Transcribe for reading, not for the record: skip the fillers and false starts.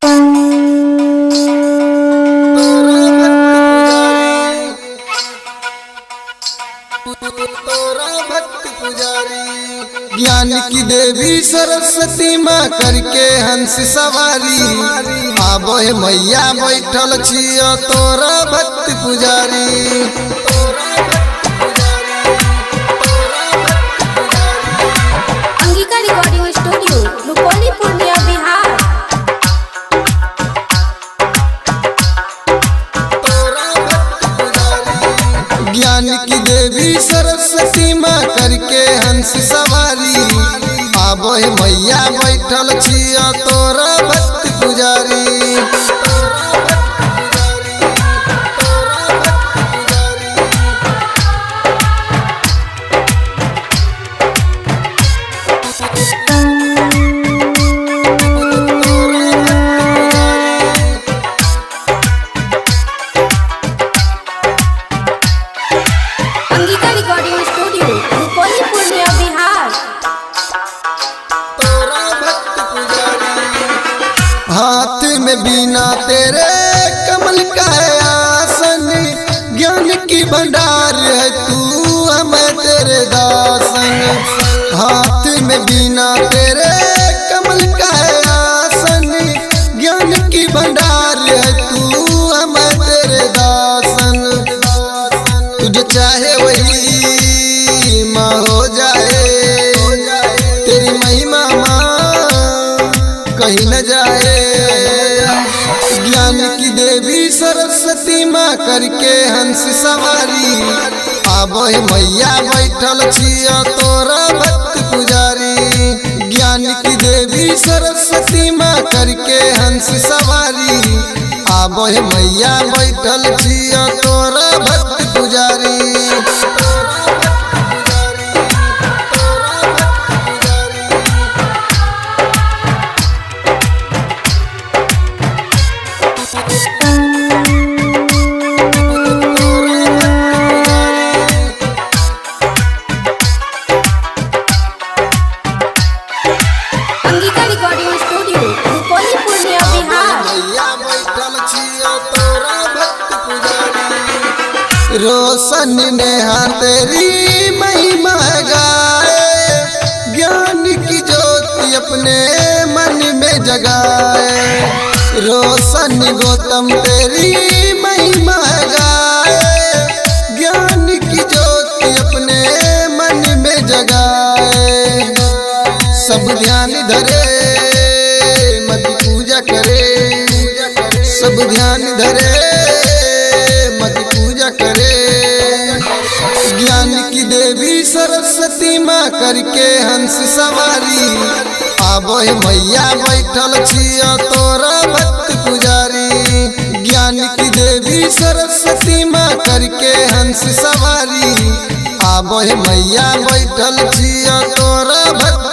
ज्ञान की देवी सरस्वती माँ करके हंस सवारी आबो है मैया बैठल छियो तोरा भक्त पुजारी। Angika recording studio Rupauli Purnia Bihar. ज्ञान की देवी सरस्वती माँ करके हंस सवारी आबो है मैया बैठल छियो तोरा भक्त पुजारी। Angika recording studio Rupauli Purnia Bihar. हाथ में बीना तेरे कमल का है आसन, ज्ञान की भंडार है तू हमें तेरे दासन। हाथ में बीना तेरे कमल का है आसन, ज्ञान की भंडार है तू हमें तेरे दासन। तुझे चाहे वही माँ हो जाए, तेरी महिमा माँ कहीं न जाए। ज्ञान की देवी सरस्वती माँ करके हंस सवारी आबो है मैया बैठल छियो तोरा भक्त पुजारी। ज्ञान की देवी सरस्वती माँ करके हंस सवारी आबो है मैया बैठल छियो तोरा भक्त पुजारी। Angika recording studio Rupauli Purnia Bihar. मैया बैठल छियो तोरा भक्त पुजारी। रोशन नेहा तेरी महिमा गाए, ज्ञान की ज्योति अपने मन में जगाए। रोशन गौतम तेरी महिमा गाए, ज्ञान की ज्योति अपने मन में जगाए। सब ध्यान धरे मत पूजा करे, सब ध्यान धरे मत पूजा करे। ज्ञान की देवी सरस्वती माँ करके हंस सवारी आबो है मैया बैठल छियो तोरा भक्त पुजारी। ज्ञान की देवी सरस्वती माँ करके हंस सवारी आबो है मैया बैठल छियो तोरा भक्त